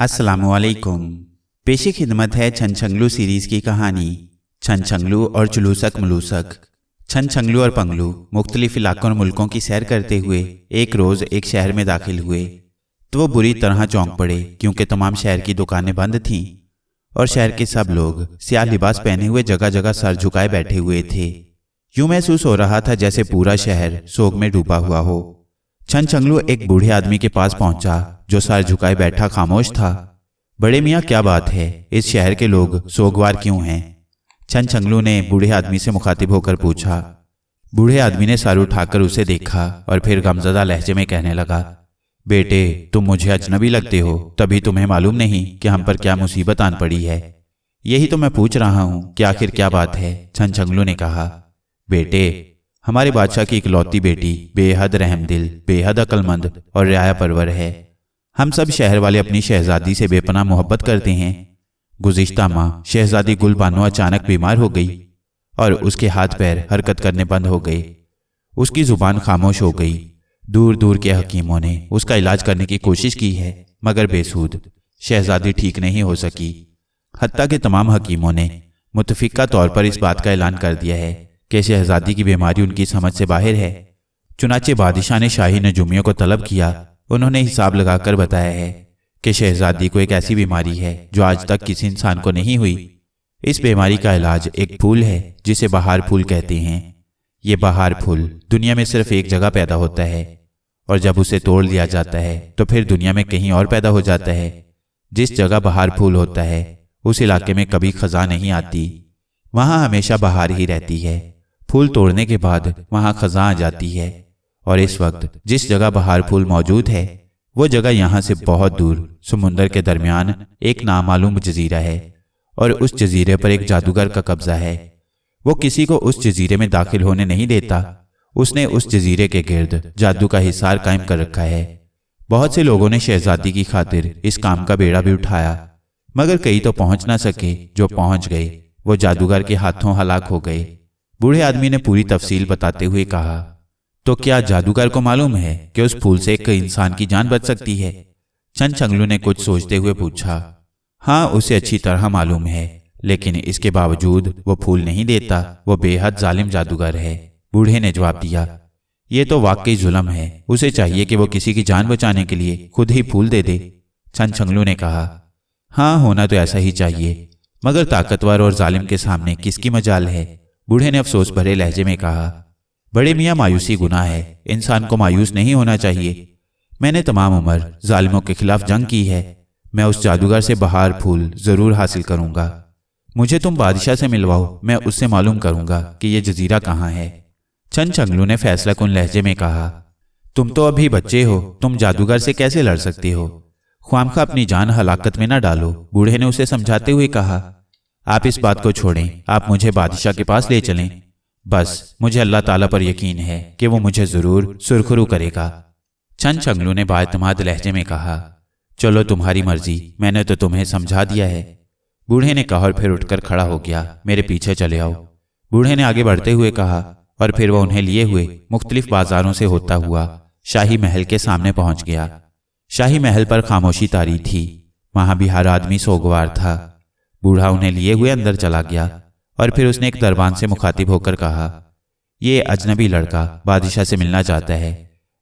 अस्सलाम वालेकुम। पेशी खिदमत है छनछंगलू सीरीज़ की कहानी छनछंगलू और चुलूसक मलूसक। छनछंगलू और पंगलू मुख्तलिफ इलाकों और मुल्कों की सैर करते हुए एक रोज़ एक शहर में दाखिल हुए तो वो बुरी तरह चौंक पड़े, क्योंकि तमाम शहर की दुकानें बंद थीं और शहर के सब लोग स्याह लिबास पहने हुए जगह जगह सर झुकाए बैठे हुए थे। यूं महसूस हो रहा था जैसे पूरा शहर सोग में डूबा हुआ हो। छनछंगलू एक बूढ़े आदमी के पास पहुंचा जो सर झुकाए बैठा खामोश था। बड़े मियाँ, क्या बात है? इस शहर के लोग सोगवार क्यों हैं? छनछंगलू ने बूढ़े आदमी से मुखातिब होकर पूछा। बूढ़े आदमी ने सर उठाकर उसे देखा और फिर गमज़दा लहजे में कहने लगा, बेटे, तुम मुझे अजनबी लगते हो, तभी तुम्हें मालूम नहीं कि हम पर क्या मुसीबत आन पड़ी है। यही तो मैं पूछ रहा हूँ कि आखिर क्या बात है। छनछंगलू ने कहा, बेटे, हमारे बादशाह की इकलौती बेटी बेहद रहमदिल, बेहद अक्लमंद और रियाया परवर है। हम सब शहर वाले अपनी शहजादी से बेपनाह मोहब्बत करते हैं। गुज़िश्ता माह शहजादी गुलबानो अचानक बीमार हो गई और उसके हाथ पैर हरकत करने बंद हो गए। उसकी ज़ुबान खामोश हो गई। दूर दूर के हकीमों ने उसका इलाज करने की कोशिश की है, मगर बेसूद। शहजादी ठीक नहीं हो सकी। हत्ता के तमाम हकीमों ने मुतफ़िका तौर पर इस बात का ऐलान कर दिया है कि शहजादी की बीमारी उनकी समझ से बाहर है। चुनाचे बादशाह ने शाही नजूमियों को तलब किया। उन्होंने हिसाब लगाकर बताया है कि शहजादी को एक ऐसी बीमारी है जो आज तक किसी इंसान को नहीं हुई। इस बीमारी का इलाज एक फूल है जिसे बहार फूल कहते हैं। ये बहार फूल दुनिया में सिर्फ एक जगह पैदा होता है और जब उसे तोड़ लिया जाता है तो फिर दुनिया में कहीं और पैदा हो जाता है। जिस जगह बहार फूल होता है उस इलाके में कभी खज़ां नहीं आती, वहाँ हमेशा बहार ही रहती है। फूल तोड़ने के बाद वहाँ खज़ां आ जाती है और इस वक्त जिस जगह बहार फूल मौजूद है वो जगह यहाँ से बहुत दूर समुंदर के दरमियान एक नामालूम जजीरा है और उस जजीरे पर एक जादूगर का कब्जा है। वो किसी को उस जजीरे में दाखिल होने नहीं देता। उसने उस जजीरे के गिर्द जादू का हिसार कायम कर रखा है। बहुत से लोगों ने शहजादी की खातिर इस काम का बेड़ा भी उठाया, मगर कई तो पहुंच ना सके। जो पहुंच गए वो जादूगर के हाथों हलाक हो गए। बूढ़े आदमी ने पूरी तफसील बताते हुए कहा, तो क्या जादूगर को मालूम है कि उस फूल से एक इंसान की जान बच सकती है? छनछंगलू ने कुछ सोचते हुए पूछा। हाँ, उसे अच्छी तरह मालूम है, लेकिन इसके बावजूद वो फूल नहीं देता। वो बेहद जालिम जादूगर है। बूढ़े ने जवाब दिया, ये तो वाकई जुल्म है। उसे चाहिए कि वो किसी की जान बचाने के लिए खुद ही फूल दे दे। छनछंगलू ने कहा, हाँ, होना तो ऐसा ही चाहिए, मगर ताकतवर और जालिम के सामने किसकी मजाल है? बूढ़े ने अफसोस भरे लहजे में कहा, बड़े मियाँ, मायूसी गुनाह है। इंसान को मायूस नहीं होना चाहिए। मैंने तमाम उम्र जालिमों के खिलाफ जंग की है। मैं उस जादूगर से बहार फूल जरूर हासिल करूंगा। मुझे तुम बादशाह से मिलवाओ, मैं उससे मालूम करूंगा कि यह जजीरा कहाँ है। छनछंगलू ने फैसला कुन लहजे में कहा, तुम तो अभी बच्चे हो, तुम जादूगर से कैसे लड़ सकते हो? ख्वामखा अपनी जान हलाकत में न डालो। बूढ़े ने उसे समझाते हुए कहा, आप इस बात को छोड़ें, आप मुझे बादशाह के पास ले चलें। बस मुझे अल्लाह ताला पर यकीन है कि वो मुझे जरूर सुरखरू करेगा। छनछंगलू ने बाएतमाद लहजे में कहा, चलो तुम्हारी मर्जी, मैंने तो तुम्हें समझा दिया है। बूढ़े ने कहा और फिर उठकर खड़ा हो गया, मेरे पीछे चले आओ। बूढ़े ने आगे बढ़ते हुए कहा और फिर वह उन्हें लिए हुए मुख्तलिफ बाजारों से होता हुआ शाही महल के सामने पहुंच गया। शाही महल पर खामोशी तारी थी। वहां भी हर आदमी सोगवार था। बूढ़ा उन्हें लिए हुए अंदर चला गया और फिर उसने एक दरबान से मुखातिब होकर कहा, ये अजनबी लड़का बादशाह से मिलना चाहता है।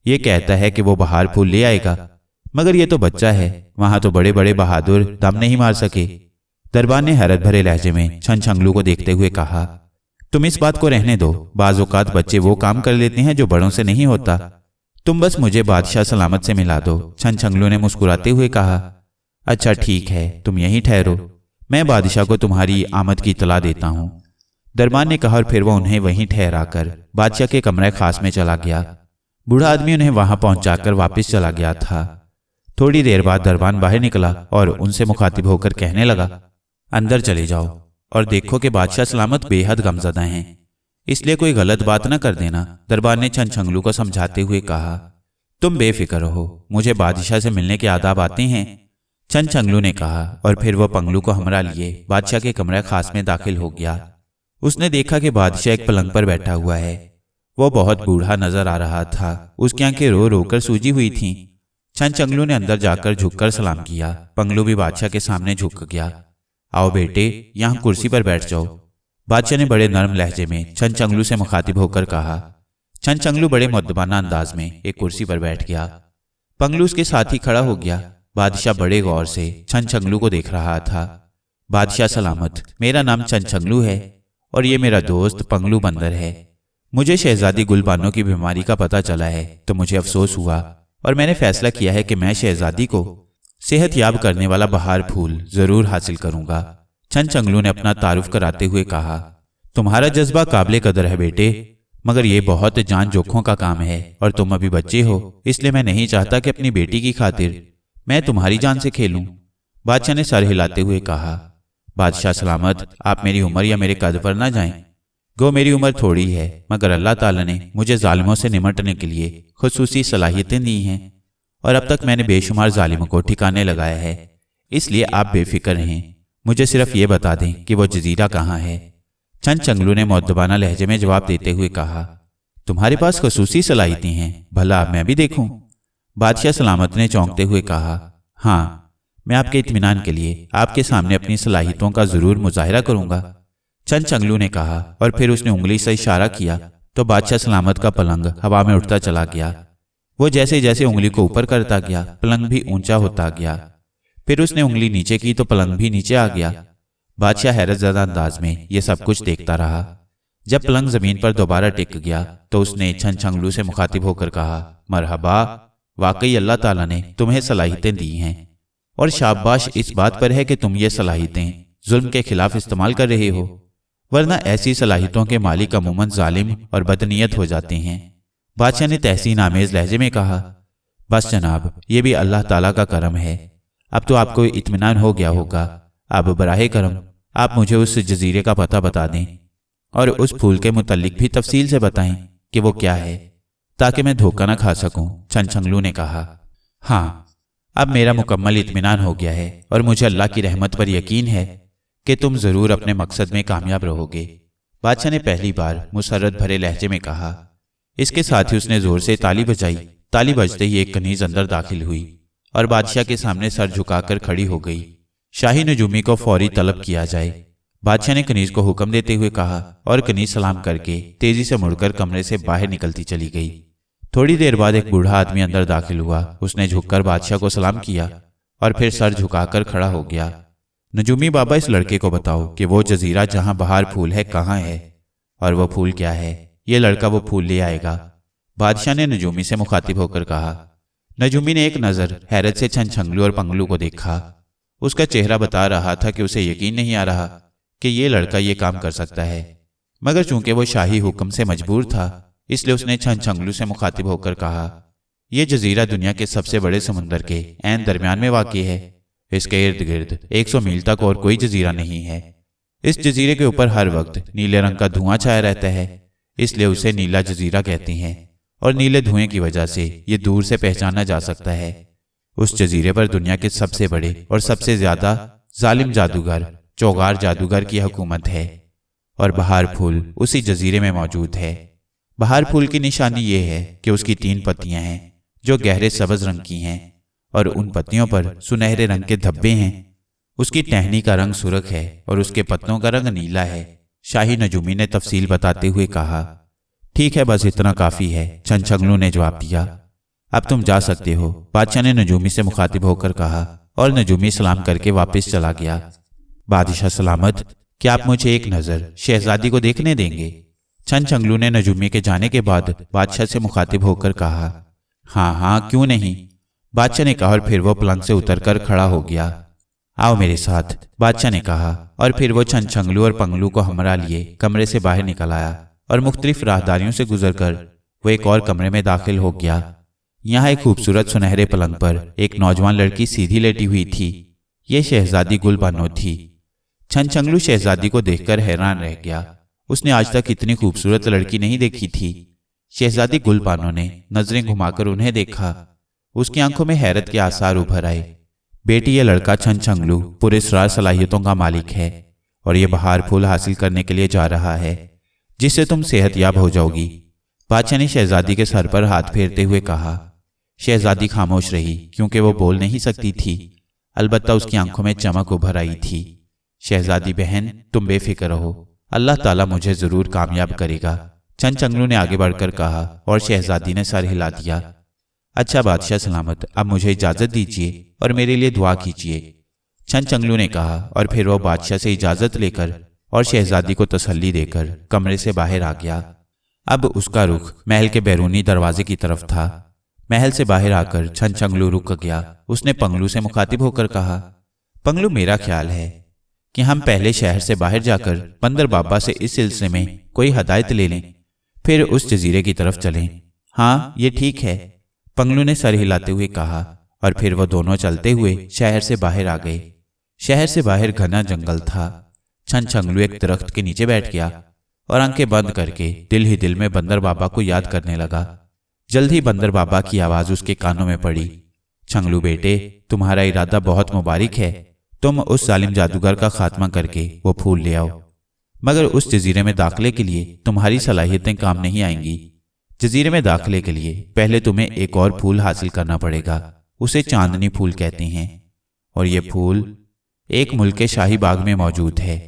ये कहता है कि वो बहार फूल ले आएगा, मगर ये तो बच्चा है। वहां तो बड़े बड़े बहादुर दम नहीं मार सके। दरबान ने हैरत भरे लहजे में छनछंगलू को देखते हुए कहा, तुम इस बात को रहने दो। बाज़ औक़ात बच्चे वो काम कर लेते हैं जो बड़ों से नहीं होता। तुम बस मुझे बादशाह सलामत से मिला दो। छनछंगलू ने मुस्कुराते हुए कहा, अच्छा ठीक है, तुम यहीं ठहरो, मैं बादशाह को तुम्हारी आमद की इत्तला देता हूँ। दरबान ने कहा और फिर वह उन्हें वहीं ठहराकर बादशाह के कमरे खास में चला गया। बूढ़ा आदमी उन्हें वहां पहुंचाकर वापस चला गया था। थोड़ी देर बाद दरबान बाहर निकला और उनसे मुखातिब होकर कहने लगा, अंदर चले जाओ और देखो कि बादशाह सलामत बेहद गमज़दा हैं, इसलिए कोई गलत बात न कर देना। दरबान ने छनछंगलू को समझाते हुए कहा, तुम बेफिक्र रहो, मुझे बादशाह से मिलने के आदाब आते हैं। छनछंगलू ने कहा और फिर वह पंगलू को हमरा लिए बादशाह के कमरे खास में दाखिल हो गया। उसने देखा कि बादशाह एक पलंग पर बैठा हुआ है। वो बहुत बूढ़ा नजर आ रहा था। उसकी आंखें रो रो कर सूजी हुई थीं। छनछंगलू ने अंदर जाकर झुककर सलाम किया। पंगलू भी बादशाह के सामने झुक गया। आओ बेटे, यहाँ कुर्सी पर बैठ जाओ, बादशाह ने बड़े नरम लहजे में छनछंगलू से मुखातिब होकर कहा। छनछंगलू बड़े मुद्दबाना अंदाज में एक कुर्सी पर बैठ गया। पंगलू उसके साथ ही खड़ा हो गया। बादशाह बड़े गौर से छनछंगलू को देख रहा था। बादशाह सलामत, मेरा नाम छनछंगलू है और ये मेरा दोस्त पंगलू बंदर है। मुझे शहजादी गुलबानो की बीमारी का पता चला है तो मुझे अफसोस हुआ और मैंने फैसला किया है कि मैं शहजादी को सेहत याब करने वाला बहार फूल जरूर हासिल करूंगा। छनछंगलू ने अपना तारुफ कराते हुए कहा, तुम्हारा जज्बा काबिले कदर है बेटे, मगर ये बहुत जान जोखों का काम है और तुम अभी बच्चे हो, इसलिए मैं नहीं चाहता कि अपनी बेटी की खातिर मैं तुम्हारी जान से खेलूं। बादशाह ने सर हिलाते हुए कहा। बादशाह सलामत, आप मेरी उम्र या मेरे कद पर ना जाएं। गो मेरी उम्र थोड़ी है, मगर अल्लाह ताला ने मुझे जालिमों से निमटने के लिए खुसूसी सलाहियतें दी हैं और अब तक मैंने बेशुमार जालिमों को ठिकाने लगाया है। इसलिए आप बेफिक्र रहें, मुझे सिर्फ ये बता दें कि वो जजीरा कहाँ है। छनछंगलू ने मुअद्दबाना लहजे में जवाब देते हुए कहा, तुम्हारे पास खुसूसी सलाहियतें हैं, भला मैं भी देखूं। बादशाह सलामत ने चौंकते हुए कहा, हाँ, मैं आपके इत्मीनान के लिए आपके सामने अपनी सलाहियतों का जरूर मुजाहिरा करूंगा। छनछंगलू ने कहा और फिर उसने उंगली से इशारा किया तो बादशाह सलामत का पलंग हवा में उठता चला गया। वो जैसे जैसे उंगली को ऊपर करता गया, पलंग भी ऊंचा होता गया। फिर उसने उंगली नीचे की तो पलंग भी नीचे आ गया। बादशाह हैरतज़दा अंदाज में यह सब कुछ देखता रहा। जब पलंग जमीन पर दोबारा टिक गया तो उसने छनछंगलू से मुखातिब होकर कहा, मरहबा, वाकई अल्लाह ताला ने तुम्हें सलाहियतें दी हैं और शाबाश इस बात पर है कि तुम ये सलाहियतें जुल्म के खिलाफ इस्तेमाल कर रहे हो, वरना ऐसी सलाहियतों के मालिक अमूमन जालिम और बदनीयत हो जाते हैं। बादशाह ने तहसीन आमेज लहजे में कहा, बस जनाब, ये भी अल्लाह ताला का करम है। अब तो आपको इत्मीनान हो गया होगा। अब बराहे करम आप मुझे उस जजीरे का पता बता दें और उस फूल के मुतल्लिक भी तफसील से बताएं कि वो क्या है, ताकि मैं धोखा न खा सकूं। छनछंगलू ने कहा, हाँ, अब मेरा मुकम्मल इत्मीनान हो गया है और मुझे अल्लाह की रहमत पर यकीन है कि तुम जरूर अपने मकसद में कामयाब रहोगे। बादशाह ने पहली बार मुसर्रत भरे लहजे में कहा। इसके साथ ही उसने जोर से ताली बजाई। ताली बजते ही एक कनीज अंदर दाखिल हुई और बादशाह के सामने सर झुकाकर खड़ी हो गई। शाही नजूमी को फौरी तलब किया जाए। बादशाह ने कनीज को हुक्म देते हुए कहा और कनीज सलाम करके तेजी से मुड़कर कमरे से बाहर निकलती चली गई। थोड़ी देर बाद एक बूढ़ा आदमी अंदर दाखिल हुआ। उसने झुककर बादशाह को सलाम किया और फिर सर झुकाकर खड़ा हो गया। नजूमी बाबा, इस लड़के को बताओ कि वो जजीरा जहां बहार फूल है कहाँ है और वो फूल क्या है। ये लड़का वो फूल ले आएगा। बादशाह ने नजूमी से मुखातिब होकर कहा। नजूमी ने एक नजर हैरत से छनछंगलू और पंगलू को देखा। उसका चेहरा बता रहा था कि उसे यकीन नहीं आ रहा कि ये लड़का ये काम कर सकता है, मगर चूंकि वो शाही हुक्म से मजबूर था इसलिए उसने छनछंगलू से मुखातिब होकर कहा, यह जजीरा दुनिया के सबसे बड़े समुंदर के ऐन दरमियान में वाक़ई है। इसके इर्द गिर्द 100 मील तक और कोई जजीरा नहीं है। इस जजीरे के ऊपर हर वक्त नीले रंग का धुआं छाया रहता है, इसलिए उसे नीला जजीरा कहते हैं और नीले धुएं की वजह से ये दूर से पहचाना जा सकता है। उस जजीरे पर दुनिया के सबसे बड़े और सबसे ज्यादा जालिम जादूगर चौगार जादूगर की हुकूमत है और बहार फूल उसी जजीरे में मौजूद है। बहार फूल की निशानी ये है कि उसकी 3 पत्तियां हैं जो गहरे सब्ज रंग की हैं और उन पत्तियों पर सुनहरे रंग के धब्बे हैं। उसकी टहनी का रंग सुर्ख है और उसके पत्तों का रंग नीला है। शाही नजूमी ने तफसील बताते हुए कहा, ठीक है, बस इतना काफी है। छनछंगलू ने जवाब दिया, अब तुम जा सकते हो। बादशाह ने नजूमी से मुखातिब होकर कहा और नजूमी सलाम करके वापस चला गया। बादशाह सलामत, क्या आप मुझे एक नजर शहजादी को देखने देंगे? छनछंगलू ने नजूमी के जाने के बाद बादशाह से मुखातिब होकर कहा। हाँ हाँ, क्यों नहीं, बादशाह ने कहा और फिर वो पलंग से उतरकर खड़ा हो गया। आओ मेरे साथ, बादशाह ने कहा और फिर वो छनछंगलू और पंगलू को हमरा लिए कमरे से बाहर निकल आया और मुख्तलिफ राहदारियों से गुजरकर वो एक और कमरे में दाखिल हो गया। यहाँ एक खूबसूरत सुनहरे पलंग पर एक नौजवान लड़की सीधी लेटी हुई थी। ये शहजादी गुलबानो थी। छनछंगलू शहजादी को देखकर हैरान रह गया। उसने आज तक इतनी खूबसूरत लड़की नहीं देखी थी। शहजादी गुलबानो ने नजरें घुमाकर उन्हें देखा। उसकी आंखों में हैरत के आसार उभर आए। बेटी, ये लड़का छनछंगलू पुरस्कार सलाहियतों का मालिक है और ये बहार फूल हासिल करने के लिए जा रहा है जिससे तुम सेहतयाब हो जाओगी। बादशाह ने शहजादी के सर पर हाथ फेरते हुए कहा। शहजादी खामोश रही क्योंकि वो बोल नहीं सकती थी, अलबत्ता उसकी आंखों में चमक उभर आई थी। शहजादी बहन, तुम बेफिक्र रहो, अल्लाह ताला मुझे जरूर कामयाब करेगा, छनछंगलू ने आगे बढ़कर कहा और शहजादी ने सर हिला दिया। अच्छा बादशाह सलामत, अब मुझे इजाजत दीजिए और मेरे लिए दुआ कीजिए, छनछंगलू ने कहा। और फिर वो बादशाह से इजाजत लेकर और शहजादी को तसल्ली देकर कमरे से बाहर आ गया। अब उसका रुख महल के बैरूनी दरवाजे की तरफ था। महल से बाहर आकर छनछंगलू रुक गया। उसने पंगलू से मुखातिब होकर कहा, पंगलू, मेरा ख्याल है कि हम पहले शहर से बाहर जाकर बंदर बाबा से इस सिलसिले में कोई हदायत ले लें, फिर उस जजीरे की तरफ चलें। हाँ, ये ठीक है, पंगलू ने सर हिलाते हुए कहा। और फिर वो दोनों चलते हुए शहर से बाहर आ गए। शहर से बाहर घना जंगल था। छनछंगलू एक दरख्त के नीचे बैठ गया और आंखें बंद करके दिल ही दिल में बंदर बाबा को याद करने लगा। जल्द ही बंदर बाबा की आवाज उसके कानों में पड़ी, छंगलू बेटे, तुम्हारा इरादा बहुत मुबारक है, तुम उस जालिम जादूगर का खात्मा करके वो फूल ले आओ, मगर उस जजीरे में दाखिले के लिए तुम्हारी सलाहियतें काम नहीं आएंगी। जजीरे में दाखिले के लिए पहले तुम्हें एक और फूल हासिल करना पड़ेगा, उसे चांदनी फूल कहते हैं, और ये फूल एक मुल्क के शाही बाग में मौजूद है,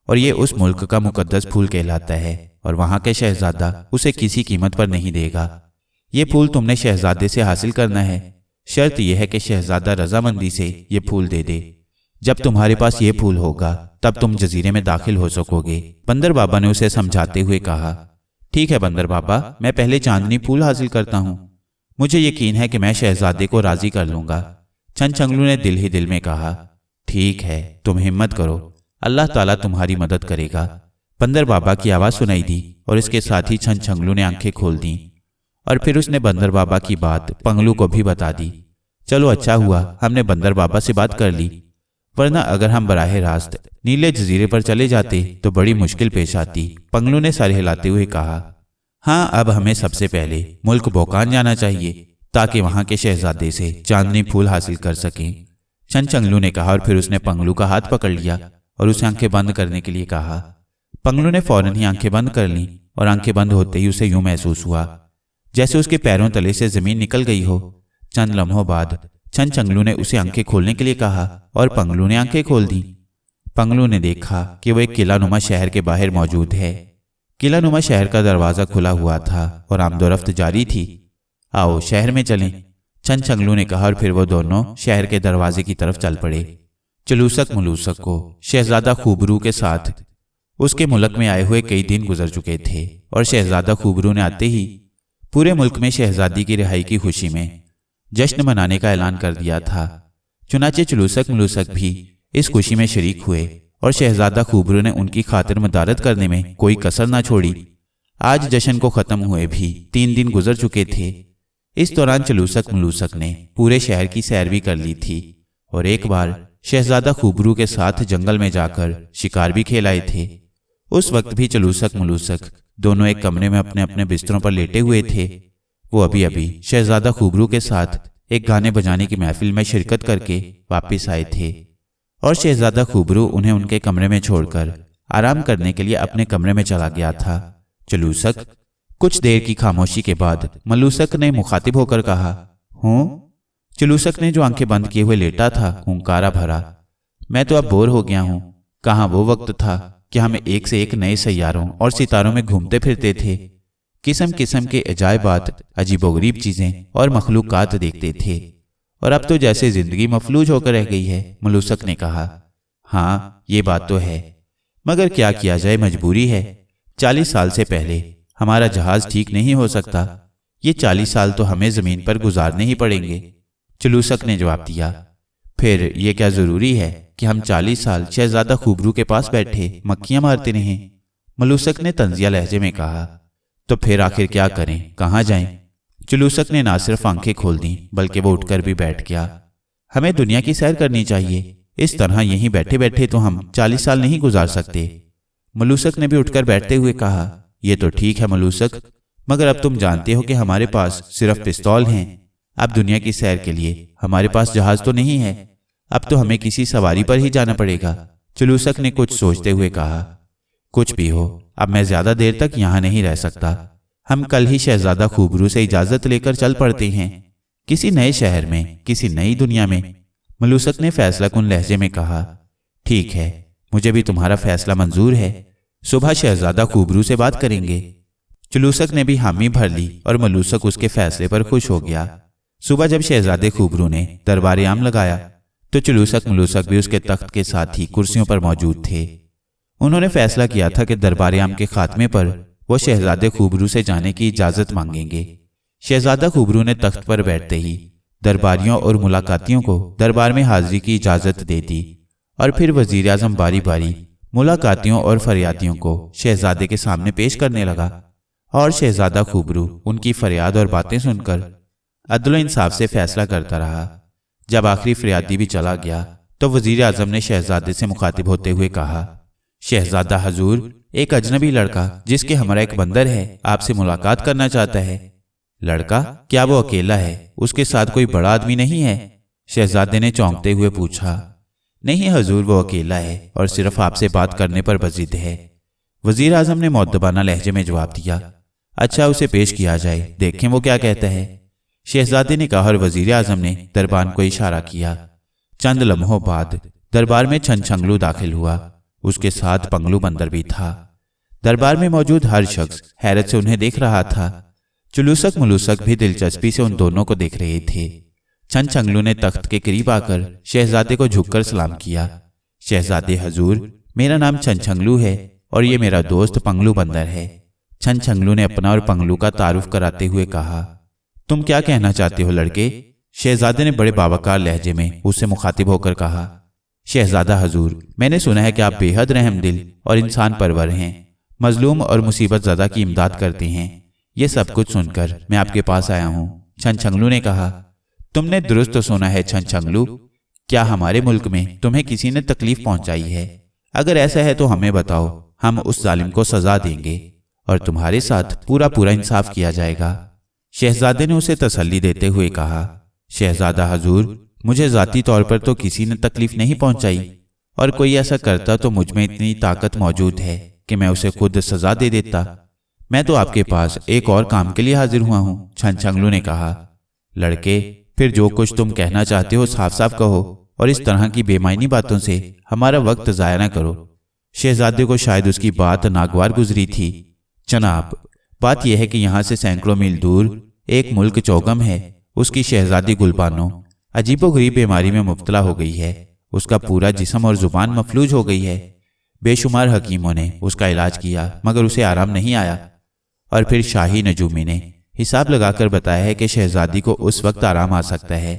और ये उस मुल्क का मुकद्दस फूल कहलाता है, और वहां के शहजादा उसे किसी कीमत पर नहीं देगा। ये फूल तुमने शहजादे से हासिल करना है। शर्त यह है कि शहजादा रजामंदी से ये फूल दे दे। जब तुम्हारे पास ये फूल होगा तब तुम जजीरे में दाखिल हो सकोगे। बंदर बाबा ने उसे समझाते हुए कहा, ठीक है बंदर बाबा, मैं पहले चांदनी फूल हासिल करता हूँ, मुझे यकीन है कि मैं शहजादे को राजी कर लूंगा। छनछंगलू ने दिल ही दिल में कहा, ठीक है, तुम हिम्मत करो, अल्लाह ताला तुम्हारी मदद करेगा। बंदर बाबा की आवाज सुनाई दी और इसके साथ ही छनछंगलू ने आंखें खोल दी और फिर उसने बंदर बाबा की बात पंगलू को भी बता दी। चलो अच्छा हुआ हमने बंदर बाबा से बात कर ली, वरना अगर हम बराह रास्त नीले जजीरे पर चले जाते तो बड़ी मुश्किल पेश आती। पंगलू ने सर हिलाते हुए कहा, हाँ, अब हमें सबसे पहले मुल्क बोकान जाना चाहिए ताकि वहां के शहजादे से चांदनी फूल हासिल कर सकें। छनछंगलू ने कहा और फिर उसने पंगलू का हाथ पकड़ लिया और उसे आंखें बंद करने के लिए कहा। पंगलू ने फौरन ही आंखें बंद कर ली और आंखें बंद होते ही उसे यूं महसूस हुआ जैसे उसके पैरों तले से जमीन निकल गई हो। चंद लम्हों बाद छनछंगलू ने उसे आंखें खोलने के लिए कहा और पंगलू ने आंखें खोल दी। पंगलू ने देखा कि वो एक किलानुमा शहर के बाहर मौजूद है। किलानुमा शहर का दरवाजा खुला हुआ था और आमदोरफ्त जारी थी। आओ शहर में चलें, छनछंगलू ने कहा और फिर वो दोनों शहर के दरवाजे की तरफ चल पड़े। चलूसक मलूसक को शहजादा खूबरू के साथ उसके मुल्क में आए हुए कई दिन गुजर चुके थे और शहजादा खूबरू ने आते ही पूरे मुल्क में शहजादी की रिहाई की खुशी में जश्न मनाने का ऐलान कर दिया था। चुनाचे चलूसक मलूसक भी इस खुशी में शरीक हुए और शहजादा खूबरू ने उनकी खातिर मदारत करने में कोई कसर ना छोड़ी। आज जश्न को खत्म हुए भी 3 दिन गुजर चुके थे। इस दौरान चलूसक मलूसक ने पूरे शहर की सैर भी कर ली थी और एक बार शहजादा खूबरू के साथ जंगल में जाकर शिकार भी खेलाए थे। उस वक्त भी चलूसक मलूसक दोनों एक कमरे में अपने अपने बिस्तरों पर लेटे हुए थे। वो अभी अभी शहजादा खूबरू के साथ एक गाने बजाने की महफिल में शिरकत करके वापस आए थे और शहजादा खूबरू उन्हें उनके कमरे में छोड़कर आराम करने के लिए अपने कमरे में चला गया था। चलूसक, कुछ देर की खामोशी के बाद मलूसक ने मुखातिब होकर कहा, हूँ? चलूसक ने जो आंखें बंद किए हुए लेटा था हुंकारा भरा, मैं तो अब बोर हो गया हूँ। कहाँ वो वक्त था कि हम एक से एक नए सैयारों और सितारों में घूमते फिरते थे, किस्म किस्म के अजायबात, अजीबोगरीब चीजें और मखलूकात देखते थे, और अब तो जैसे जिंदगी मफलूज होकर रह गई है। मलूसक ने कहा, हाँ ये बात तो है, मगर क्या किया जाए, मजबूरी है। 40 साल से पहले हमारा जहाज ठीक नहीं हो सकता, ये 40 साल तो हमें जमीन पर गुजारने ही पड़ेंगे। चलूसक ने जवाब दिया, फिर ये क्या जरूरी है कि हम 40 साल शहजादा खूबरू के पास बैठे मक्खियां मारते रहें? मलूसक ने तंजिया लहजे में कहा, तो फिर आखिर क्या करें, कहाँ जाएं? चलूसक ने ना सिर्फ आंखें खोल दी बल्कि वो उठकर भी बैठ गया। हमें दुनिया की सैर करनी चाहिए, इस तरह यहीं बैठे बैठे तो हम 40 साल नहीं गुजार सकते। मलूसक ने भी उठकर बैठते हुए कहा, यह तो ठीक है मलूसक, मगर अब तुम जानते हो कि हमारे पास सिर्फ पिस्तौल हैं। अब दुनिया की सैर के लिए हमारे पास जहाज तो नहीं है, अब तो हमें किसी सवारी पर ही जाना पड़ेगा। चलूसक ने कुछ सोचते हुए कहा, कुछ भी हो, अब मैं ज्यादा देर तक यहाँ नहीं रह सकता। हम कल ही शहजादा खूबरू से इजाजत लेकर चल पड़ते हैं। किसी नए शहर में, किसी नई दुनिया में। मलूसक ने फैसला कुन लहजे में कहा। ठीक है, मुझे भी तुम्हारा फैसला मंजूर है। सुबह शहजादा खूबरू से बात करेंगे। चुलूसक ने भी हामी भर ली और मलूसक उसके फैसले पर खुश हो गया। सुबह जब शहजादे खूबरू ने दरबार आम लगाया तो चुलूसक मलूसक भी उसके तख्त के साथ ही कुर्सियों पर मौजूद थे। उन्होंने फैसला किया था कि दरबार आम के खात्मे पर वो शहजादे खूबरू से जाने की इजाजत मांगेंगे। शहजादा खूबरू ने तख्त पर बैठते ही दरबारियों और मुलाकातियों को दरबार में हाजिरी की इजाजत दे दी और फिर वजीर आजम बारी बारी मुलाकातियों और फरियादियों को शहजादे के सामने पेश करने लगा और शहजादा खूबरू उनकी फरियाद और बातें सुनकर अदल इंसाफ से फैसला करता रहा। जब आखिरी फरियादी भी चला गया तो वजीर आजम ने शहजादे से मुखातिब होते हुए कहा, शहजादा हजूर, एक अजनबी लड़का जिसके हमारा एक बंदर है आपसे मुलाकात करना चाहता है। लड़का? क्या वो अकेला है? उसके साथ कोई बड़ा आदमी नहीं है? शहजादे ने चौंकते हुए पूछा। नहीं हजूर, वो अकेला है और सिर्फ आपसे बात करने पर बजिद है। वजीर आजम ने मुअद्दबाना लहजे में जवाब दिया। अच्छा, उसे पेश किया जाए, देखें वो क्या कहता है। शहजादे ने कहा और वजीर आजम ने दरबान को इशारा किया। चंद लम्हों बाद दरबार में छनछंगलू दाखिल हुआ। उसके साथ पंगलू बंदर भी था। दरबार में मौजूद हर शख्स हैरत से उन्हें देख रहा था। चुलूसक मलूसक भी दिलचस्पी से उन दोनों को देख रहे थे। छनछंगलू ने तख्त के करीब आकर शहजादे को झुककर सलाम किया। शहजादे हजूर, मेरा नाम छनछंगलू है और ये मेरा दोस्त पंगलू बंदर है। छनछंगलू ने अपना और पंगलू का तारुफ कराते हुए कहा। तुम क्या कहना चाहते हो लड़के? शहजादे ने बड़े बावकार लहजे में उससे मुखातिब होकर कहा। शहजादा हजूर, मैंने सुना है कि आप बेहद रहमदिल और इंसान परवर हैं, मजलूम और मुसीबत ज़दा की इमदाद करते हैं। ये सब कुछ सुनकर मैं आपके पास आया हूँ। छनछंगलू ने कहा। तुमने दुरुस्त तो सुना है छनछंगलू। क्या हमारे मुल्क में तुम्हें किसी ने तकलीफ पहुंचाई है? अगर ऐसा है तो हमें बताओ, हम उस जालिम को सजा देंगे और तुम्हारे साथ पूरा पूरा इंसाफ किया जाएगा। शहजादे ने उसे तसल्ली देते हुए कहा। शहजादा हजूर, मुझे जाती तौर पर तो किसी ने तकलीफ नहीं पहुंचाई और कोई ऐसा करता तो मुझ में इतनी ताकत मौजूद है कि मैं उसे खुद सजा दे देता। मैं तो आपके पास एक और काम के लिए हाजिर हुआ हूँ। छनछंगलू ने कहा। लड़के, फिर जो कुछ तुम कहना चाहते हो साफ साफ कहो और इस तरह की बेमायनी बातों से हमारा वक्त जाया न करो। शहजादे को शायद उसकी बात नागवार गुजरी थी। जनाब, बात यह है कि यहाँ से सैकड़ों मील दूर एक मुल्क चौगम है। उसकी शहजादी गुलबानो अजीबोगरीब बीमारी में मुब्तला हो गई है। उसका पूरा जिस्म और जुबान मफलूज हो गई है। बेशुमार हकीमों ने उसका इलाज किया मगर उसे आराम नहीं आया और फिर शाही नजूमी ने हिसाब लगाकर बताया है कि शहजादी को उस वक्त आराम आ सकता है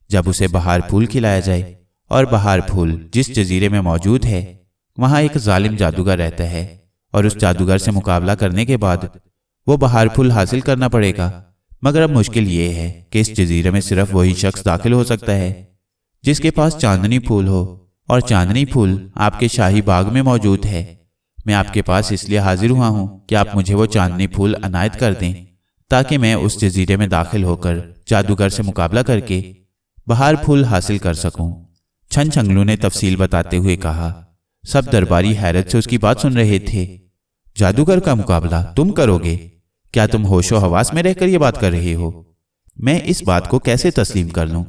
जब उसे बहार फूल खिलाया जाए। और बहार फूल जिस जजीरे में मौजूद है वहां एक जालिम जादूगर रहता है और उस जादूगर से मुकाबला करने के बाद वो बहार फूल हासिल करना पड़ेगा। मगर अब मुश्किल ये है कि इस जजीरे में सिर्फ वही शख्स दाखिल हो सकता है जिसके पास चांदनी फूल हो, और चांदनी फूल आपके शाही बाग में मौजूद है। मैं आपके पास इसलिए हाजिर हुआ हूं कि आप मुझे वो चांदनी फूल अनायत कर दें ताकि मैं उस जजीरे में दाखिल होकर जादूगर से मुकाबला करके बहार फूल हासिल कर सकूं। छनछंगलू ने तफसील बताते हुए कहा। सब दरबारी हैरत से उसकी बात सुन रहे थे। जादूगर का मुकाबला तुम करोगे? क्या तुम होशो हवास में रहकर ये बात कर रहे हो? मैं इस बात को कैसे तस्लीम कर लूं?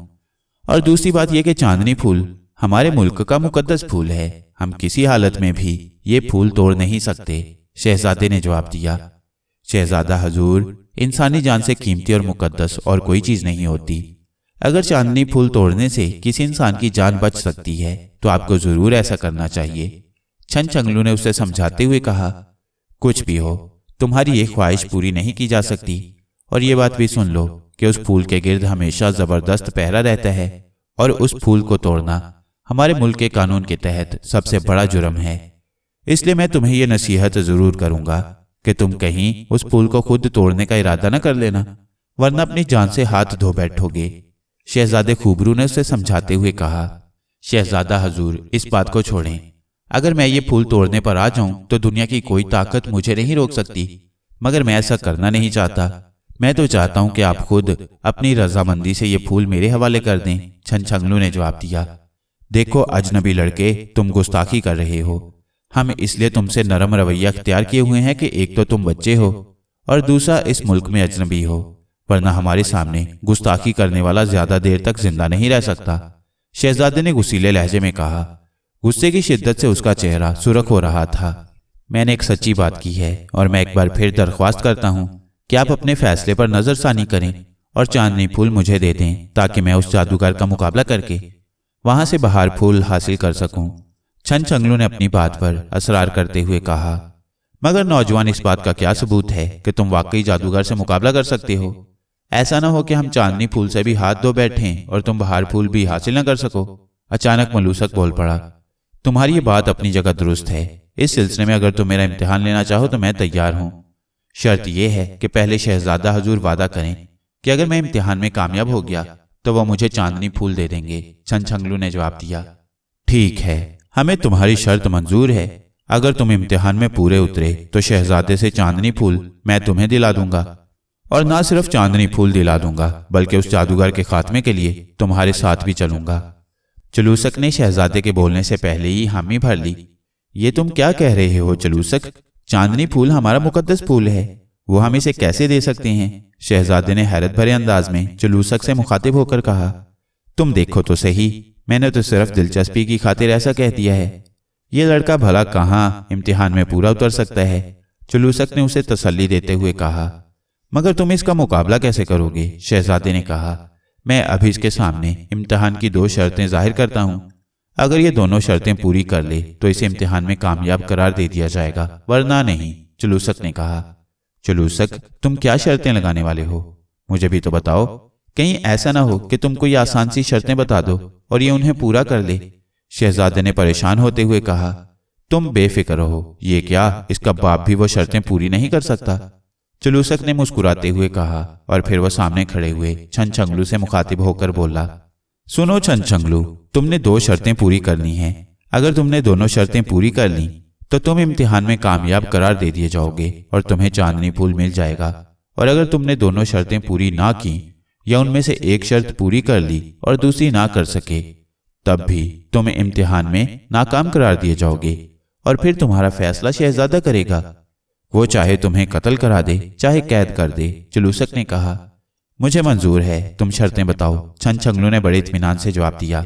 और दूसरी बात यह कि चांदनी फूल हमारे मुल्क का मुकद्दस फूल है। हम किसी हालत में भी ये फूल तोड़ नहीं सकते। शहजादे ने जवाब दिया। शहजादा हजूर, इंसानी जान से कीमती और मुकद्दस और कोई चीज नहीं होती। अगर चांदनी फूल तोड़ने से किसी इंसान की जान बच सकती है तो आपको जरूर ऐसा करना चाहिए। छनछंगलू ने उसे समझाते हुए कहा। कुछ भी हो, तुम्हारी ये ख्वाहिश पूरी नहीं की जा सकती। और ये बात भी सुन लो कि उस फूल के गिर्द हमेशा जबरदस्त पहरा रहता है और उस फूल को तोड़ना हमारे मुल्क के कानून के तहत सबसे बड़ा जुर्म है। इसलिए मैं तुम्हें यह नसीहत जरूर करूंगा कि तुम कहीं उस फूल को खुद तोड़ने का इरादा न कर लेना, वरना अपनी जान से हाथ धो बैठोगे। शहजादे खूबरू ने उसे समझाते हुए कहा। शहजादा हजूर, इस बात को छोड़ें। अगर मैं ये फूल तोड़ने पर आ जाऊं तो दुनिया की कोई ताकत मुझे नहीं रोक सकती, मगर मैं ऐसा करना नहीं चाहता। मैं तो चाहता हूं कि आप खुद अपनी रजामंदी से ये फूल मेरे हवाले कर दें। छनछंगलू ने जवाब दिया। देखो अजनबी लड़के, तुम गुस्ताखी कर रहे हो। हम इसलिए तुमसे नरम रवैया अख्तियार किए हुए हैं कि एक तो तुम बच्चे हो और दूसरा इस मुल्क में अजनबी हो, ورنہ ہمارے سامنے گستاخی کرنے والا زیادہ دیر تک زندہ نہیں رہ سکتا۔ شہزادے نے غصیلے لہجے میں کہا۔ غصے کی شدت سے اس کا چہرہ سرخ ہو رہا تھا۔ میں نے ایک سچی بات کی ہے اور میں ایک بار پھر درخواست کرتا ہوں کہ آپ اپنے فیصلے پر نظر ثانی کریں اور چاندنی پھول مجھے دے دیں تاکہ میں اس جادوگر کا مقابلہ کر کے وہاں سے بہار پھول حاصل کر سکوں۔ چھن چھنگلو نے اپنی بات پر اصرار کرتے ہوئے کہا، مگر نوجوان اس بات کا کیا ثبوت ہے کہ تم واقعی جادوگر سے مقابلہ کر سکتے ہو؟ ایسا نہ ہو کہ ہم چاندنی پھول سے بھی ہاتھ دھو بیٹھیں اور تم بہار پھول بھی حاصل نہ کر سکو۔ اچانک ملوسک بول پڑا، تمہاری یہ بات اپنی جگہ درست ہے۔ اس سلسلے میں اگر تم میرا امتحان لینا چاہو تو میں تیار ہوں۔ شرط یہ ہے کہ پہلے شہزادہ حضور وعدہ کریں کہ اگر میں امتحان میں کامیاب ہو گیا تو وہ مجھے چاندنی پھول دے دیں گے۔ چھن چھنگلو نے جواب دیا، ٹھیک ہے، ہمیں تمہاری شرط منظور ہے۔ اگر تم امتحان میں پورے اترے تو شہزادے سے چاندنی پھول میں تمہیں دلا دوں گا، اور نہ صرف چاندنی پھول دلا دوں گا بلکہ اس جادوگر کے خاتمے کے لیے تمہارے ساتھ بھی چلوں گا۔ چلوسک نے شہزادے کے بولنے سے پہلے ہی حامی بھر لی۔ یہ تم کیا کہہ رہے ہو چلوسک؟ چاندنی پھول ہمارا مقدس پھول ہے، وہ ہم اسے کیسے دے سکتے ہیں؟ شہزادے نے حیرت بھرے انداز میں چلوسک سے مخاطب ہو کر کہا، تم دیکھو تو صحیح، میں نے تو صرف دلچسپی کی خاطر ایسا کہہ دیا ہے۔ یہ لڑکا بھلا کہاں امتحان میں پورا اتر سکتا ہے؟ چلوسک نے اسے تسلی دیتے ہوئے کہا، مگر تم اس کا مقابلہ کیسے کرو گے؟ شہزادے نے کہا، میں ابھی اس کے سامنے امتحان کی 2 شرطیں ظاہر کرتا ہوں۔ اگر یہ دونوں شرطیں پوری کر لے تو اسے امتحان میں کامیاب قرار دے دیا جائے گا، ورنہ نہیں۔ چلوسک نے کہا، چلوسک تم کیا شرطیں لگانے والے ہو؟ مجھے بھی تو بتاؤ، کہیں ایسا نہ ہو کہ تم کوئی آسان سی شرطیں بتا دو اور یہ انہیں پورا کر لے۔ شہزادے نے پریشان ہوتے ہوئے کہا، تم بے فکر رہو، یہ کیا اس کا باپ بھی وہ شرطیں پوری نہیں کر سکتا؟ چلوسک نے مسکراتے ہوئے کہا اور پھر وہ سامنے کھڑے ہوئے چھن چھنگلو سے مخاطب ہو کر بولا، سنو چھن چھنگلو، تم نے 2 شرطیں پوری کرنی ہیں۔ اگر تم نے دونوں شرطیں پوری کر لیں تو تم امتحان میں کامیاب قرار دے دیے جاؤ گے اور تمہیں چاندنی پھول مل جائے گا، اور اگر تم نے دونوں شرطیں پوری نہ کی یا ان میں سے ایک شرط پوری کر لی اور دوسری نہ کر سکے تب بھی تم امتحان میں ناکام قرار دیے جاؤ گے، اور پھر تمہارا فیصلہ شہزادہ کرے گا، وہ چاہے تمہیں قتل کرا دے چاہے قید کر دے۔ چلوسک نے کہا، مجھے منظور ہے، تم شرطیں بتاؤ۔ چھن چھنگلو نے بڑے اطمینان سے جواب دیا،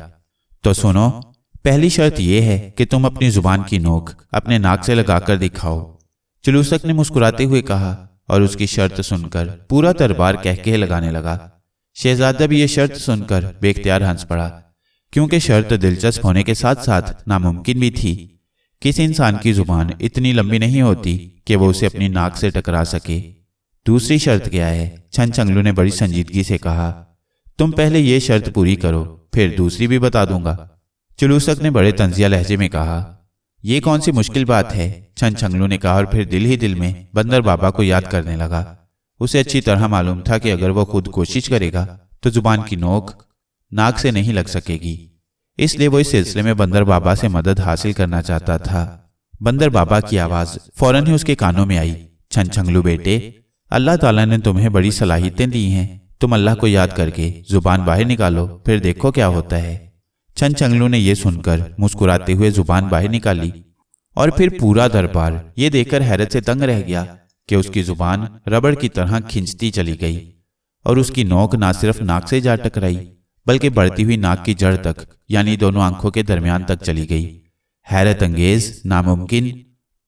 تو سنو، پہلی شرط یہ ہے کہ تم اپنی زبان کی نوک اپنے ناک سے لگا کر دکھاؤ۔ چلوسک نے مسکراتے ہوئے کہا، اور اس کی شرط سن کر پورا دربار کہکہے لگانے لگا۔ شہزادہ بھی یہ شرط سن کر بے اختیار ہنس پڑا، کیونکہ شرط دلچسپ ہونے کے ساتھ ساتھ ناممکن بھی تھی۔ کسی انسان کی زبان اتنی لمبی نہیں ہوتی کہ وہ اسے اپنی ناک سے ٹکرا سکے۔ دوسری شرط کیا ہے؟ چھن چھنگلو نے بڑی سنجیدگی سے کہا، تم پہلے یہ شرط پوری کرو، پھر دوسری بھی بتا دوں گا۔ چلوسک نے بڑے طنزیہ لہجے میں کہا، یہ کون سی مشکل بات ہے؟ چھن چھنگلو نے کہا اور پھر دل ہی دل میں بندر بابا کو یاد کرنے لگا۔ اسے اچھی طرح معلوم تھا کہ اگر وہ خود کوشش کرے گا تو زبان کی نوک ناک سے نہیں لگ سکے گی، اس لیے وہ اس سلسلے میں بندر بابا سے مدد حاصل کرنا چاہتا تھا۔ بندر بابا کی آواز فوراً ہی اس کے کانوں میں آئی، چھن چھنگلو بیٹے، اللہ تعالیٰ نے تمہیں بڑی صلاحیتیں دی ہیں، تم اللہ کو یاد کر کے زبان باہر نکالو، پھر دیکھو کیا ہوتا ہے۔ چھن چھنگلو نے یہ سن کر مسکراتے ہوئے زبان باہر نکالی، اور پھر پورا دربار یہ دیکھ کر حیرت سے دنگ رہ گیا کہ اس کی زبان ربڑ کی طرح کھنچتی چلی گئی، اور اس کی نوک نہ صرف ناک سے جا ٹکرائی بلکہ بڑھتی ہوئی ناک کی جڑ تک، یعنی دونوں آنکھوں کے درمیان تک چلی گئی۔ حیرت انگیز، ناممکن۔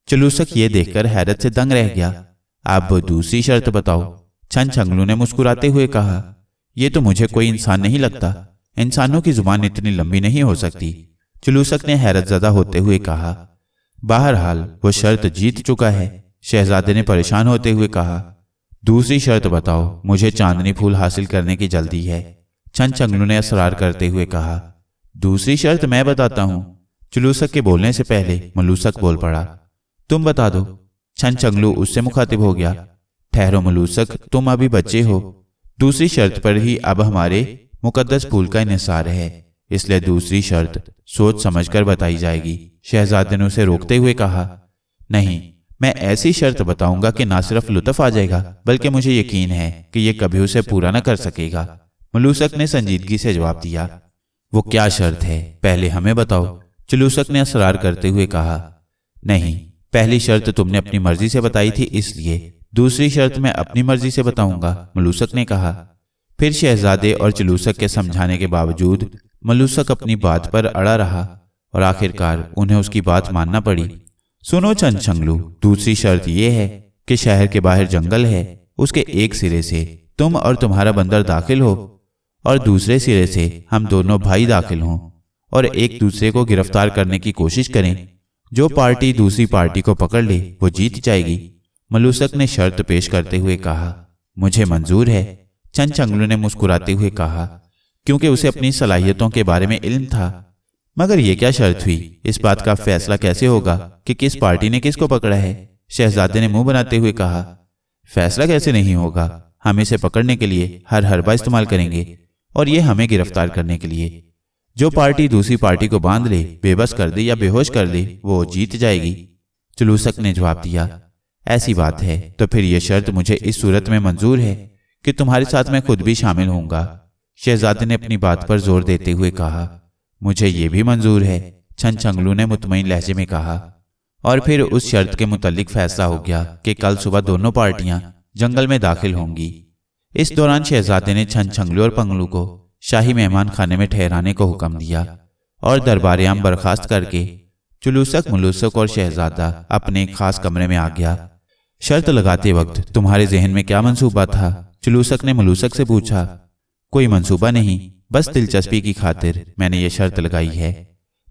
چلوسک یہ دیکھ کر حیرت سے دنگ رہ گیا۔ اب دوسری شرط بتاؤ۔ چھن چھنگلو نے مسکراتے ہوئے کہا، یہ تو مجھے کوئی انسان نہیں لگتا، انسانوں کی زبان اتنی لمبی نہیں ہو سکتی۔ چلوسک نے حیرت زدہ ہوتے ہوئے کہا، بہرحال وہ شرط جیت چکا ہے۔ شہزادے نے پریشان ہوتے ہوئے کہا، دوسری شرط بتاؤ، مجھے چاندنی پھول حاصل کرنے کی جلدی ہے۔ چھن چھنگلو نے اصرار کرتے ہوئے کہا، دوسری شرط میں بتاتا ہوں۔ چلوسک کے بولنے سے پہلے ملوسک بول پڑا، تم بتا دو۔ چھن چھنگلو اس سے مخاطب ہو گیا، ٹھہرو ملوسک، تم ابھی بچے ہو، دوسری شرط پر ہی اب ہمارے مقدس پھول کا انحصار ہے، اس لیے دوسری شرط سوچ سمجھ کر بتائی جائے گی۔ شہزادے نے اسے روکتے ہوئے کہا، نہیں، میں ایسی شرط بتاؤں گا کہ نہ صرف لطف آ جائے گا بلکہ مجھے یقین ہے کہ یہ کبھی اسے پورا نہ کر سکے گا۔ ملوسک نے سنجیدگی سے جواب دیا، وہ کیا شرط ہے پہلے ہمیں بتاؤ۔ چلوسک نے اصرار کرتے ہوئے کہا، نہیں، پہلی شرط تم نے اپنی مرضی سے بتائی تھی، اس لیے दूसरी शर्त मैं अपनी मर्जी से बताऊंगा, मलूसक ने कहा। फिर शहजादे और चलूसक के समझाने के बावजूद मलूसक अपनी बात पर अड़ा रहा और आखिरकार उन्हें उसकी बात मानना पड़ी। सुनो छंछंगलू, दूसरी शर्त यह है कि शहर के बाहर जंगल है, उसके एक सिरे से तुम और तुम्हारा बंदर दाखिल हो और दूसरे सिरे से हम दोनों भाई दाखिल हों और एक दूसरे को गिरफ्तार करने की कोशिश करें। जो पार्टी दूसरी पार्टी को पकड़ ले वो जीत जाएगी। मलूसक ने शर्त पेश करते हुए कहा। मुझे मंजूर है, छंछंगलू ने मुस्कुराते हुए कहा, क्योंकि उसे अपनी सलाहियतों के बारे में इल्म था। मगर ये क्या शर्त हुई? इस बात का फैसला कैसे होगा कि किस पार्टी ने किसको पकड़ा है? शहजादे ने मुंह बनाते हुए कहा। फैसला कैसे नहीं होगा? हम इसे पकड़ने के लिए हर हरबा इस्तेमाल करेंगे और ये हमें गिरफ्तार करने के लिए। जो पार्टी दूसरी पार्टी को बांध ले, बेबस कर दे या बेहोश कर दे, वो जीत जाएगी। चलूसक ने जवाब दिया। ऐसी बात है तो फिर यह शर्त मुझे इस सूरत में मंजूर है कि तुम्हारे साथ मैं खुद भी शामिल होऊंगा। शहजादे ने अपनी बात पर जोर देते हुए कहा। मुझे ये भी मंजूर है, छंछंगलू ने मुतमईन लहजे में कहा। और फिर उस शर्त के मुतल्लिक फैसला हो गया कि कल सुबह दोनों पार्टियां जंगल में दाखिल होंगी। इस दौरान शहजादे ने छंछंगलू और पंगलू को शाही मेहमान खाने में ठहराने को हुक्म दिया और दरबार आम बर्खास्त करके चलूसक, मलूसक और शहजादा अपने खास कमरे में आ गया। शर्त लगाते वक्त तुम्हारे जहन में क्या मंसूबा था? चलूसक ने मलूसक से पूछा। कोई मंसूबा नहीं, बस दिलचस्पी की खातिर मैंने ये शर्त लगाई है।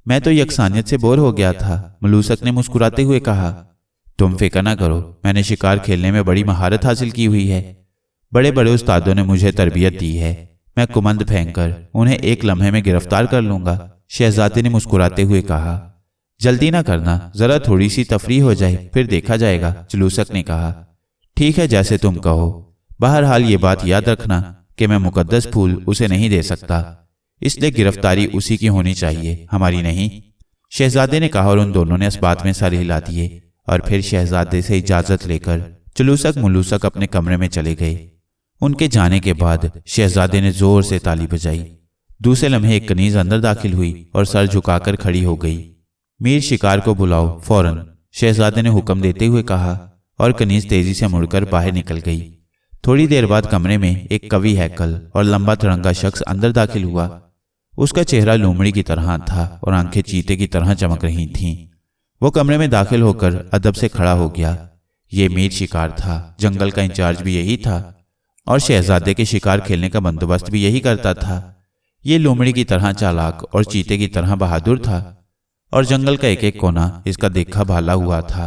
मैं तो यकसानियत से बोर हो गया था, मलूसक ने मुस्कुराते हुए कहा। तुम फिक्र ना करो, मैंने शिकार खेलने में बड़ी महारत हासिल की हुई है। बड़े बड़े उस्तादों ने मुझे तरबियत दी है। मैं कुमंद फेंककर उन्हें एक लम्हे में गिरफ्तार कर लूंगा। शहजादे ने मुस्कुराते हुए कहा। जल्दी ना करना, जरा थोड़ी सी तफरीह हो जाए, फिर देखा जाएगा, चलूसक ने कहा। ठीक है, जैसे तुम कहो। बहरहाल ये बात याद रखना कि मैं मुकद्दस फूल उसे नहीं दे सकता, इसलिए गिरफ्तारी उसी की होनी चाहिए, हमारी नहीं। शहजादे ने कहा और उन दोनों ने इस बात में सर हिला दिए और फिर शहजादे से इजाजत लेकर चलूसक, मलूसक अपने कमरे में चले गए। उनके जाने के बाद शहजादे ने जोर से ताली बजाई। दूसरे लम्हे एक कनीज अंदर दाखिल हुई और सर झुकाकर खड़ी हो गई। मीर शिकार को बुलाओ फौरन, शहजादे ने हुक्म देते हुए कहा और कनीज तेजी से मुड़कर बाहर निकल गई। थोड़ी देर बाद कमरे में एक कवि हैकल और लंबा तिरंगा शख्स अंदर दाखिल हुआ। उसका चेहरा लोमड़ी की तरह था और आंखें चीते की तरह चमक रही थीं। वो कमरे में दाखिल होकर अदब से खड़ा हो गया। ये मीर शिकार था, जंगल का इंचार्ज भी यही था और शहजादे के शिकार खेलने का बंदोबस्त भी यही करता था। ये लोमड़ी की तरह चालाक और चीते की तरह बहादुर था और जंगल का एक एक कोना इसका देखा भाला हुआ था।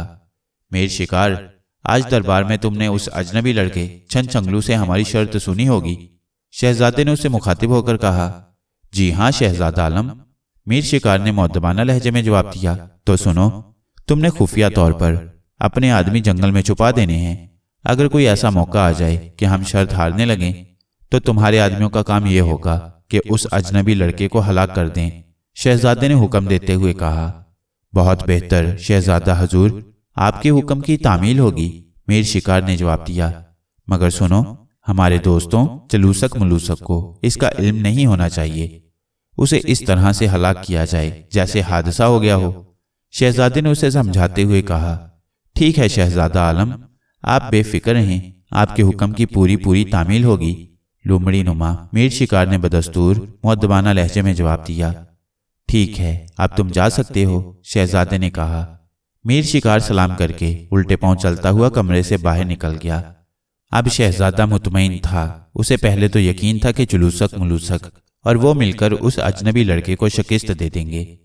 मीर शिकार, आज दरबार में तुमने उस अजनबी लड़के छंछंगलू से हमारी शर्त सुनी होगी, शहजादे ने उससे मुखातिब होकर कहा। जी हाँ शहजादा आलम, मीर शिकार ने मुअद्दबाना लहजे में जवाब दिया। तो सुनो, तुमने खुफिया तौर पर अपने आदमी जंगल में छुपा देने हैं। अगर कोई ऐसा मौका आ जाए कि हम शर्त हारने लगें तो तुम्हारे आदमियों का काम यह होगा कि उस अजनबी लड़के को हलाक कर दें, शहजादे ने हुक्म देते हुए कहा। बहुत बेहतर शहजादा हजूर, आपके हुक्म की तामील होगी, मीर शिकार ने जवाब दिया। मगर सुनो, हमारे दोस्तों चलूसक, मलूसक को इसका इल्म नहीं होना चाहिए। उसे इस तरह से हलाक किया जाए जैसे हादसा हो गया हो, शहजादे ने उसे समझाते हुए कहा। ठीक है शहजादा आलम, आप बेफिक्र रहें, आपके हुक्म की पूरी पूरी तामील होगी, लोमड़ी नुमा मीर शिकार ने बदस्तूर मुअद्दबाना लहजे में जवाब दिया। ठीक है, अब तुम जा सकते हो, शहजादे ने कहा। मीर शिकार सलाम करके उल्टे पांव चलता हुआ कमरे से बाहर निकल गया। अब शहजादा मुतमईन था। उसे पहले तो यकीन था कि चलूसक, मलूसक और वो मिलकर उस अजनबी लड़के को शिकस्त दे देंगे,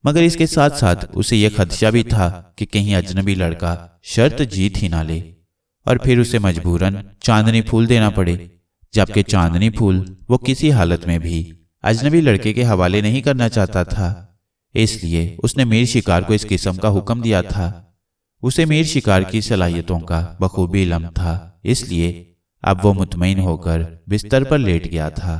मगर इसके साथ साथ उसे यह खदशा भी था कि कहीं अजनबी लड़का शर्त जीत ही ना ले और फिर उसे मजबूरन चांदनी फूल देना पड़े, जबकि चांदनी फूल वो किसी हालत में भी अजनबी लड़के के हवाले नहीं करना चाहता था। इसलिए उसने मीर शिकार को इस किस्म का हुक्म दिया था। उसे मीर शिकार की सलाहियतों का बखूबी इल्म था, इसलिए अब वो मुतमईन होकर बिस्तर पर लेट गया था।